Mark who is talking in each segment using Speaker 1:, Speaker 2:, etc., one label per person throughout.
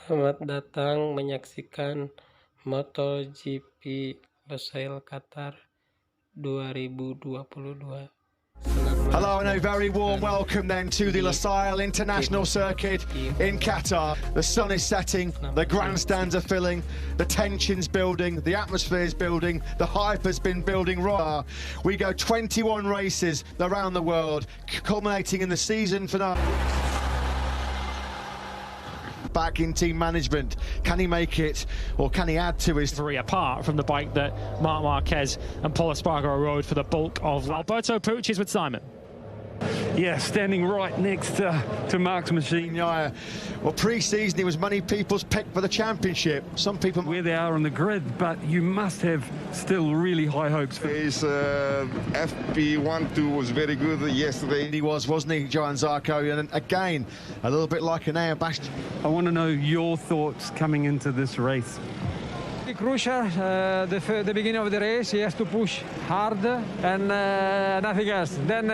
Speaker 1: Selamat datang menyaksikan Motogp Qatar 2022.
Speaker 2: Hello and a very warm welcome then to the Lusail International Circuit in Qatar. The sun is setting, the grandstands are filling, the tension's building, the atmosphere's building, the hype has been building right. We go 21 races around the world, culminating in the season finale. Back in team management, can he make it or can he add to his
Speaker 3: three apart from the bike that Marc Marquez and Paul Espargaro rode for the bulk of? Alberto Pucci is with Simon.
Speaker 4: Yeah, standing right next to Marc's machine.
Speaker 2: Yeah, well, pre-season he was many people's pick for the championship. Some people
Speaker 4: where they are on the grid, but you must have still really high hopes for
Speaker 5: his FP12 was very good yesterday.
Speaker 2: He was, wasn't he, Johan Zarco? And again, a little bit like an air Bastian.
Speaker 4: I want to know your thoughts coming into this race.
Speaker 6: Crucial, the beginning of the race, he has to push hard and nothing else. Then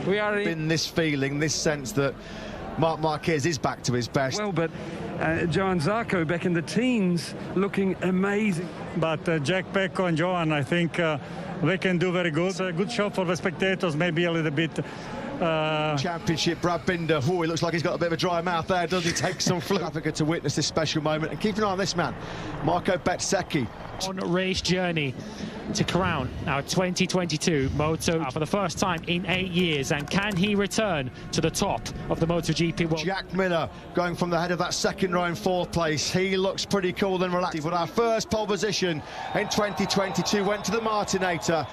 Speaker 6: we are
Speaker 2: in this feeling, this sense that Marc Marquez is back to his best.
Speaker 4: Well, but Johan Zarco back in the teens looking amazing.
Speaker 7: But Jack Pecco and Johan, I think they can do very good. A good show for the spectators, maybe a little bit.
Speaker 2: Championship, Brad Binder. Oh, he looks like he's got a bit of a dry mouth there, doesn't he? Take some flu. Africa to witness this special moment. And keep an eye on this man, Motogp Qatar.
Speaker 3: On race journey to crown our 2022 Moto for the first time in 8 years. And can he return to the top of the MotoGP world?
Speaker 2: Jack Miller going from the head of that second row in fourth place. He looks pretty cool and relaxed. But our first pole position in 2022 went to the Martinator.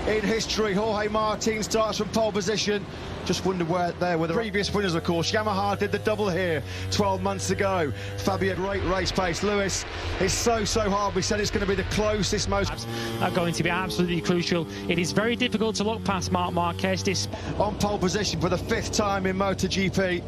Speaker 2: In history, Jorge Martin starts from pole position. Just wonder where there were the previous winners, of course. Yamaha did the double here 12 months ago. Fabio, great race pace. Lewis is so hard. We said it's going to be the closest most.
Speaker 3: Are going to be absolutely crucial. It is very difficult to look past Marc Marquez.
Speaker 2: On pole position for the 5th time in MotoGP.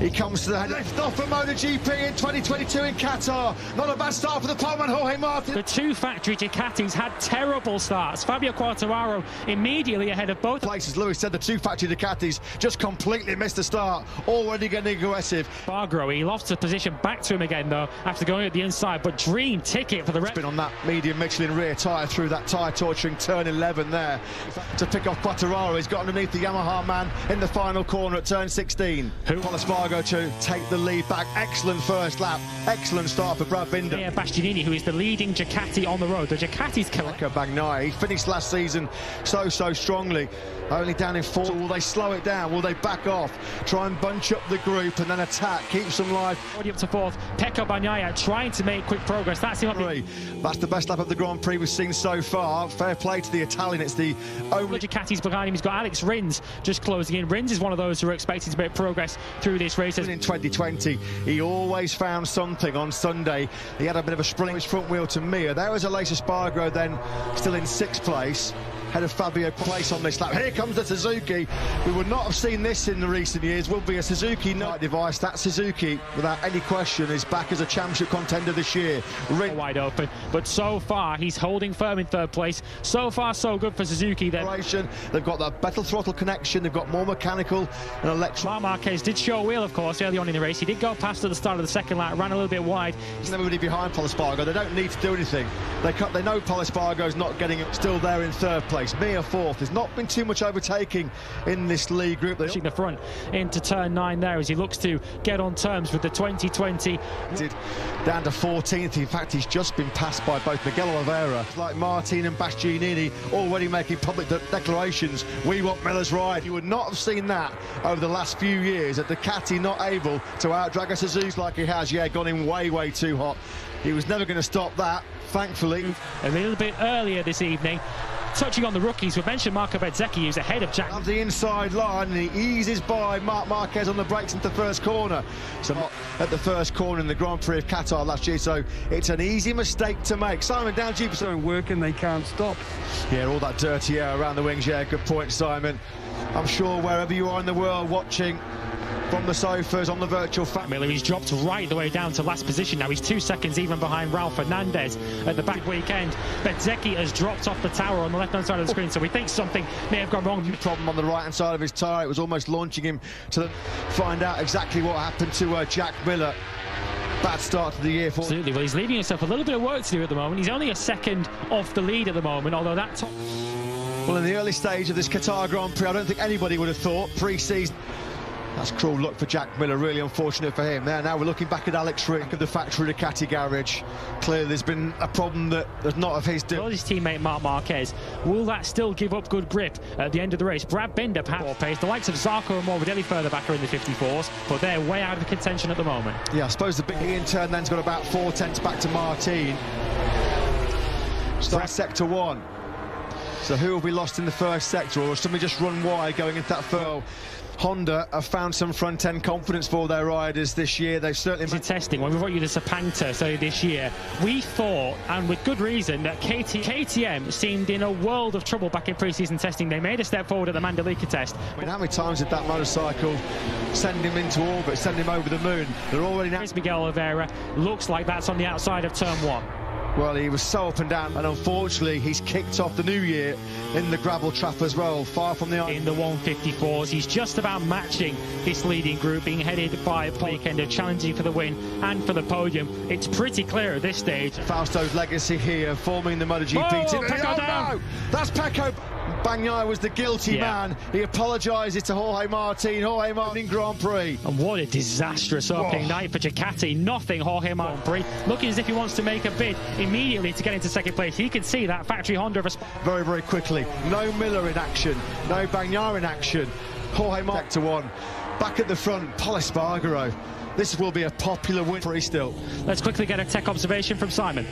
Speaker 2: He comes to the head. Lift off for MotoGP in 2022 in Qatar. Not a bad start for the poleman, Jorge Martin.
Speaker 3: The two factory Ducatis had terrible starts. Fabio Quartararo immediately ahead of both
Speaker 2: places. Lewis said the two factory Ducatis just completely missed the start. Already getting aggressive.
Speaker 3: Espargaro, he lost the position back to him again though after going at the inside, but dream ticket for the rest.
Speaker 2: Been on that medium Michelin rear tyre through that tyre torturing turn 11 there to pick off Quartararo. He's got underneath the Yamaha man in the final corner at turn 16. Paul Espargaro to take the lead back. Excellent first lap. Excellent start for Brad Binder.
Speaker 3: Yeah, Bastianini, who is the leading Ducati on the road. The Ducati's killer.
Speaker 2: Bagnai, he finished last season so strongly. Only down in 4th. Will they slow it down? Will they back off? Try and bunch up the group and then attack. Keeps them live.
Speaker 3: Already up to 4th. Pecco Bagnaia trying to make quick progress. That's
Speaker 2: the best lap of the Grand Prix we've seen so far. Fair play to the Italian. It's the only
Speaker 3: Ducati's behind him. He's got Alex Rins just closing in. Rins is one of those who are expected to make progress through this race.
Speaker 2: In 2020, he always found something. On Sunday, he had a bit of a spring his front wheel to Mir. There was Aleix Espargaro then still in 6th place. Head of Fabio place on this lap. Here comes the Suzuki. We would not have seen this in the recent years. Will be a Suzuki night device. That Suzuki, without any question, is back as a championship contender this year.
Speaker 3: Wide open, but so far he's holding firm in 3rd place. So far, so good for Suzuki. Then
Speaker 2: they've got that metal throttle connection. They've got more mechanical and electric.
Speaker 3: Marc Marquez did show a wheel, of course, early on in the race. He did go past at the start of the 2nd lap, ran a little bit wide.
Speaker 2: He's everybody behind Paul Espargaro. They don't need to do anything. They know Paul Espargaro's not getting it. Still there in 3rd place. Mir 4th. There's not been too much overtaking in this lead group.
Speaker 3: Pushing the front into turn 9 there as he looks to get on terms with the 2020.
Speaker 2: Down to 14th. In fact, he's just been passed by both Miguel Oliveira, like Martin and Bastianini, already making public declarations. We want Miller's ride. You would not have seen that over the last few years. At Ducati not able to outdrag a Suzuki like he has. Yeah, gone in way too hot. He was never going to stop that, thankfully.
Speaker 3: A little bit earlier this evening. Touching on the rookies, we mentioned Motogp Qatar, who's ahead of Jack.
Speaker 2: Of the inside line, and he eases by Marc Marquez on the brakes into the 1st corner. So at the 1st corner in the Grand Prix of Qatar last year, so it's an easy mistake to make. Simon, down deep.
Speaker 4: Don't work and they can't stop.
Speaker 2: Yeah, all that dirty air around the wings. Yeah, good point, Simon. I'm sure wherever you are in the world watching from the sofas on the virtual
Speaker 3: Miller, he's dropped right the way down to last position now. He's 2 seconds even behind Ralph Fernandez at the back weekend. Bezzecchi has dropped off the tower on the left-hand side of the screen, so we think something may have gone wrong.
Speaker 2: Problem on the right-hand side of his tyre. It was almost launching him to find out exactly what happened to Jack Miller. bad start to the year for...
Speaker 3: Absolutely, well, he's leaving himself a little bit of work to do at the moment. He's only a second off the lead at the moment, although that top...
Speaker 2: Well, in the early stage of this Qatar Grand Prix, I don't think anybody would have thought pre-season... That's cruel luck for Jack Miller, really unfortunate for him. Now we're looking back at Alex Rick at the factory Ducati garage. Clearly there's been a problem that's not of his doing.
Speaker 3: His teammate Marc Marquez, will that still give up good grip at the end of the race? Brad Binder perhaps more pace. The likes of Zarco and Morbidelli further back are in the 54s, but they're way out of contention at the moment.
Speaker 2: Yeah, I suppose the big in turn then's got about 4 tenths back to Martin. So that's sector 1. So who have we lost in the first sector, or somebody just run wide going into that third? Honda have found some front-end confidence for their riders this year. They've certainly
Speaker 3: been testing. When we brought you the Sepanta so this year, we thought, and with good reason, that KTM seemed in a world of trouble back in pre-season testing. They made a step forward at the Mandalika test.
Speaker 2: I mean, how many times did that motorcycle send him into orbit, send him over the moon? They're already now...
Speaker 3: Miguel Oliveira looks like that's on the outside of turn 1.
Speaker 2: Well, he was so up and down, and unfortunately he's kicked off the new year in the gravel trap as well, far from the...
Speaker 3: In the 154s, he's just about matching this leading group, being headed by a weekender, challenging for the win and for the podium. It's pretty clear at this stage.
Speaker 2: Fausto's legacy here, forming the Motogp team.
Speaker 3: Pecco down!
Speaker 2: No! That's Pecco! Bagnaia was the guilty man. He apologises to Jorge Martin Grand Prix.
Speaker 3: And what a disastrous opening night for Ducati. Nothing Jorge Martin Grand Prix. Looking as if he wants to make a bid immediately to get into second place. He can see that factory Honda of a...
Speaker 2: Very, very quickly. No Miller in action. No Bagnaia in action. Jorge Martin to 1. Back at the front, Pol Espargaro. This will be a popular win for still.
Speaker 3: Let's quickly get a tech observation from Simon.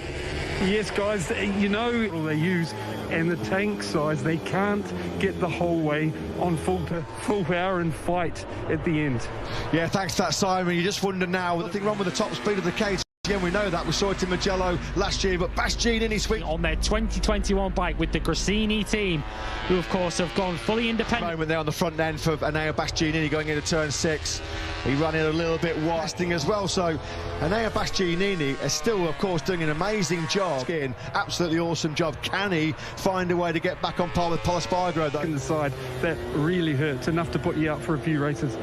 Speaker 4: Yes, guys, you know they use, and the tank size, they can't get the whole way on full power and fight at the end.
Speaker 2: Yeah, thanks for that, Simon. You just wonder now, nothing wrong with the top speed of the KTM. We know that. We saw it in Mugello last year, but Bastianini swing
Speaker 3: on their 2021 bike with the Grassini team, who of course have gone fully independent.
Speaker 2: Moment there on the front end for Enea Bastianini going into turn 6. He ran it a little bit wide as well, so Enea Bastianini is still, of course, doing an amazing job. Absolutely awesome job. Can he find a way to get back on par with Pol Espargaro, though?
Speaker 4: In the side, that really hurts, enough to put you out for a few races.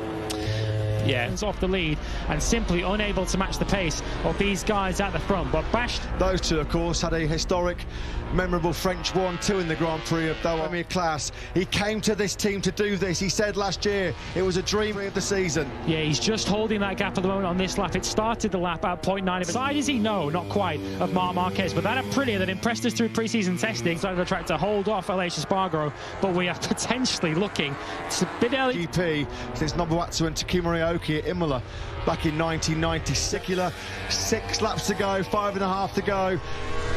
Speaker 3: Yeah, it's off the lead and simply unable to match the pace of these guys at the front. But
Speaker 2: those two, of course, had a historic, memorable French 1-2 in the Grand Prix of the class. He came to this team to do this. He said last year it was a dream of the season.
Speaker 3: Yeah, he's just holding that gap at the moment on this lap. It started the lap at 0.9. Side is he? No, not quite, of Marc Marquez. But that Aprilia that impressed us through pre-season testing side of the track to hold off Aleix Espargaro. But we are potentially looking to bit early.
Speaker 2: GP since Nobuatsu and Takuma Ryoki at Imola back in 1996. 6 laps to go, 5.5 to go.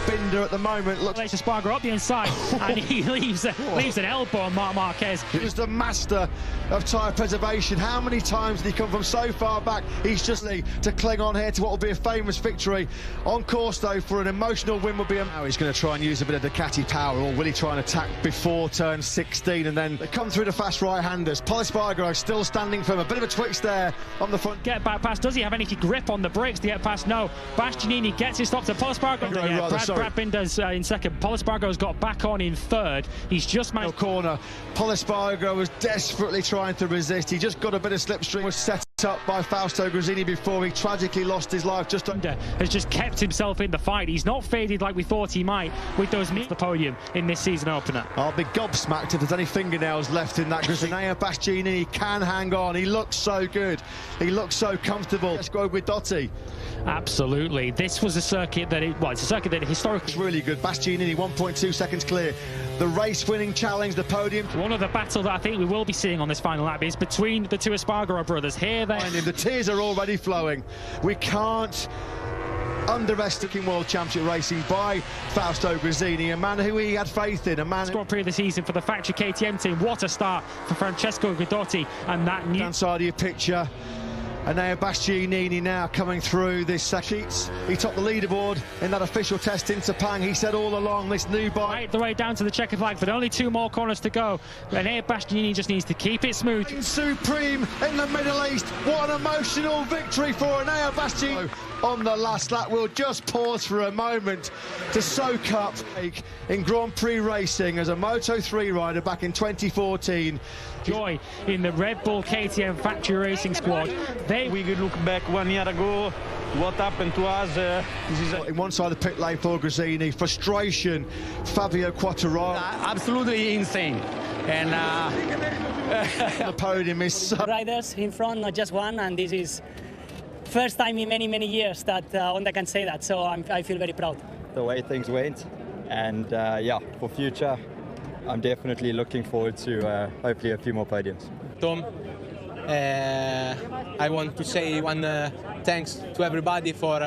Speaker 2: Binder at the moment looks...
Speaker 3: Aleix Espargaro up the inside and he leaves an elbow on Marc Marquez.
Speaker 2: He was the master of tyre preservation. How many times did he come from so far back? He's just to cling on here to what will be a famous victory. On course though for an emotional win will be a... Now he's going to try and use a bit of Ducati power, or will he try and attack before turn 16 and then they come through the fast right-handers. Pol Espargaro still standing firm. A bit of a twitch there on the front.
Speaker 3: Get back past. Does he have any grip on the brakes to get past? No. Bastianini gets his stop to Pol Espargaro. Brad Binder's in second. Pol Espargaro's got back on in third. He's just managed...
Speaker 2: corner. Pol Espargaro was desperately trying to resist. He just got a bit of slipstream. Was set up by Fausto Grassini before he tragically lost his life.
Speaker 3: Has just kept himself in the fight. He's not faded like we thought he might with those the podium in this season opener.
Speaker 2: I'll be gobsmacked if there's any fingernails left in that. Enea Bastianini can hang on. He looks so good. He looks so comfortable. Let's go with Dotti.
Speaker 3: Absolutely. This was a circuit that it's a circuit that historically...
Speaker 2: It's really good. Bastianini 1.2 seconds clear. The race-winning challenge, the podium.
Speaker 3: One of the battles that I think we will be seeing on this final lap is between the two Espargaro brothers. Here
Speaker 2: the tears are already flowing. We can't underestimate World Championship racing by Fausto Grassini, a man who he had faith in, a man...
Speaker 3: Grand Prix of the season for the factory KTM team. What a start for Francesco Guidotti and that new...
Speaker 2: Downside of your picture. Enea Bastianini now coming through this second. He topped the leaderboard in that official test in Sepang. He said all along this new bike...
Speaker 3: Right the way down to the checkered flag, but only 2 more corners to go. Enea Bastianini just needs to keep it smooth.
Speaker 2: Supreme in the Middle East. What an emotional victory for Enea Bastianini. On the last lap, we'll just pause for a moment to soak up in Grand Prix racing as a Moto3 rider back in 2014.
Speaker 3: Joy in the Red Bull KTM factory racing squad.
Speaker 8: We could look back 1 year ago,
Speaker 4: what happened to us. This is
Speaker 2: In one side of the pit lane for Gresini, frustration, Fabio Quartararo.
Speaker 8: Absolutely insane. And
Speaker 2: The podium is
Speaker 9: riders in front, not just one, and this is first time in many years that Honda can say that, so I feel very proud.
Speaker 10: The way things went, and yeah, for future, I'm definitely looking forward to hopefully a few more podiums.
Speaker 8: Tom, I want to say one thanks to everybody for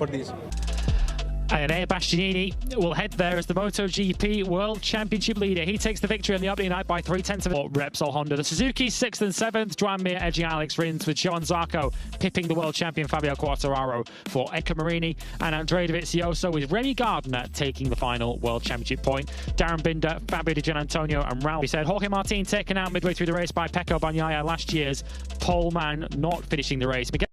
Speaker 8: this.
Speaker 3: And Bastianini will head there as the MotoGP World Championship leader. He takes the victory on the opening night by 0.3 of Repsol Honda. The Suzuki 6th and 7th, Joan Mir edging Alex Rins, with Johan Zarco pipping the world champion Fabio Quartararo for Eka Marini, and Andrea Dovizioso with Remy Gardner taking the final world championship point. Darren Binder, Fabio Di Gianantonio and Ralph. He said Jorge Martin taken out midway through the race by Pecco Bagnaia, last year's pole man, not finishing the race. Miguel